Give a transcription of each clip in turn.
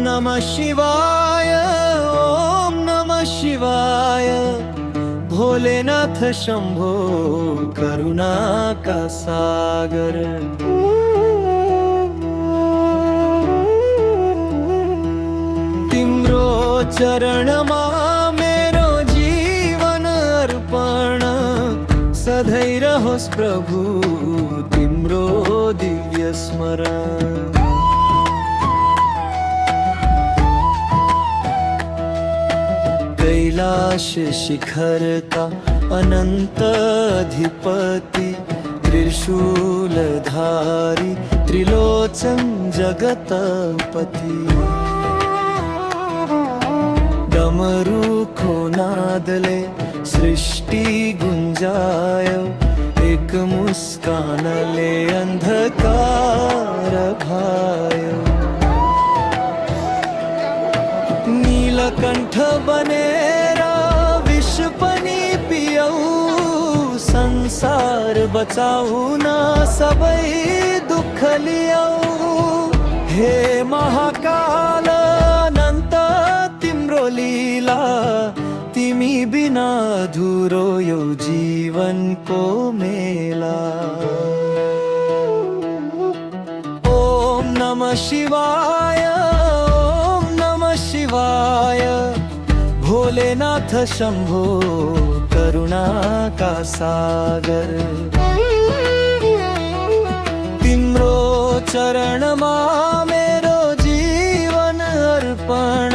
नमः शिवाय, ओम नमः शिवाय। भोलेनाथ शंभो करुणा का सागर। तिम्रो चरण मा मेरो जीवन अर्पण। सधैँ रहोस् प्रभु तिम्रो दिव्य स्मरण। कैलाश शिखर का अनंत अधिपति। त्रिशूलधारी त्रिलोचन जगतपति। डमरू को नादले सृष्टि गुंजायो। एक मुस्कानले अंधकार भायो। नीलकंठ बनेरा विष पनि पियऊ। संसार बचाऊ ना सबै दुख लियऊ। हे महाकाल अनंत तिम्रो लीला। तिमी बिना अधुरो यो जीवन को मेला। ओम नमः शिवाय, शिवाय। भोलेनाथ शंभो करुणा का सागर। तिम्रो चरण मा मेरो जीवन अर्पण।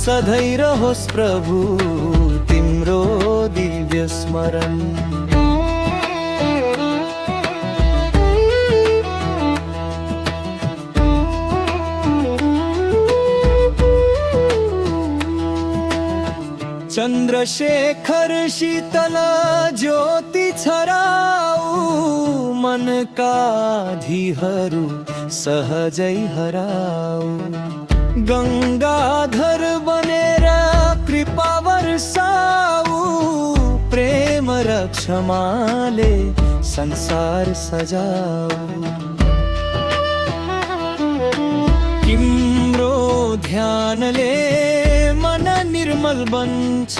सधैँ रहोस् प्रभु तिम्रो दिव्य स्मरण। चंद्रशेखर शीतल ज्योति छराऊ। मन का धीहरू सहजै हराऊ। गंगाधर बनेर कृपा वर्षाऊ। प्रेम र क्षमाले संसार सजाऊ। तिम्रो ध्यानले मन निर्मल बन्छ।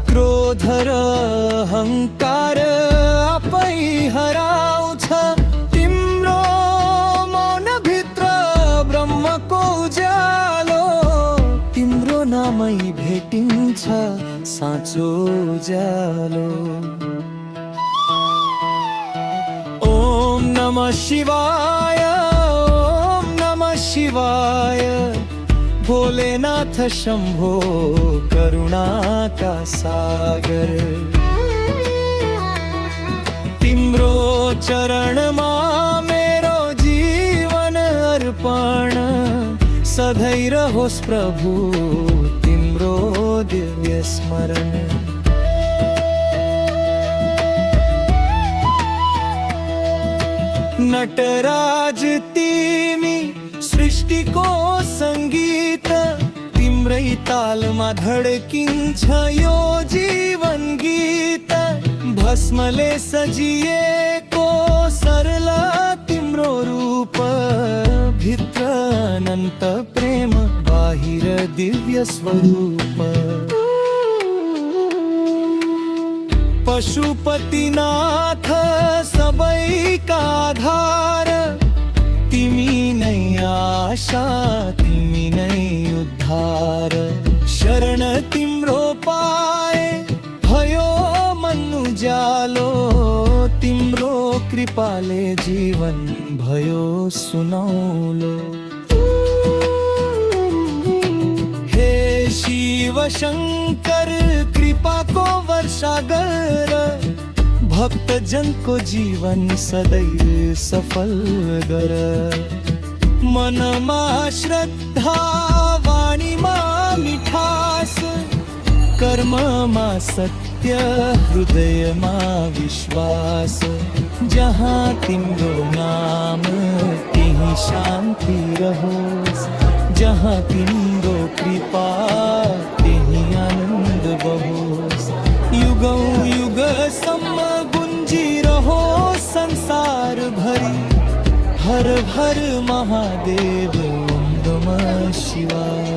क्रोध र अहंकार आफै हराउँछ। तिम्रो मन भित्र ब्रह्मको उज्यालो। तिम्रो नामै भेटिन्छ साँचो उज्यालो। ओम नमः शिवाय, ओम नमः शिवाय। भोलेनाथ शंभो करुणा का सागर। तिम्रो चरण मा मेरो जीवन अर्पण। सधैँ रहोस् प्रभु तिम्रो दिव्य स्मरण। नटराज तिमी सृष्टिको संगीत। तिम्रै तालमा धड्किन्छ यो जीवन गीत। भस्मले सजिएको सरल तिम्रो रूप। भित्र अनन्त प्रेम बाहिर दिव्य स्वरूप। पशुपतिनाथ सबैका आधार। तिमी नै आशा तिमी नै उद्धार। शरण तिम्रो पाए भयो मन उज्यालो। तिम्रो कृपाले जीवन भयो सुनौलो। हे शिव शंकर कृपा को वर्षा गर। भक्त जन को जीवन सदैव सफल गर। मनमा श्रद्धा वाणी मा कर्मમાં સત્ય હૃદયમાં વિશ્વાસ જहाँ તિम्रो નામ તેહી શાંતિ રહો जहाँ तिम्रो कृपा तेही आनंद बहोस युगौ युग सम्म गुंजी रहो संसार भरी हर भर महादेव ओम नमः शिवाय।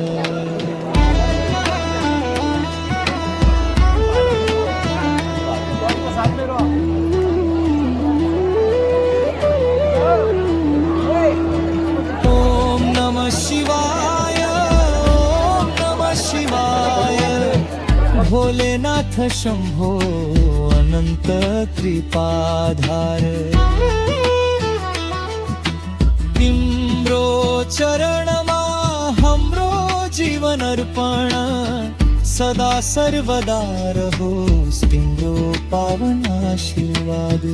ओम नमः शिवाय ओम नमः शिवाय भोलेनाथ शंभो अनंत कृपाधार तिम्रो चरणमा हमरो जीवन अर्पण सदा सर्वदा रहो तिम्रो पावन आशीर्वाद।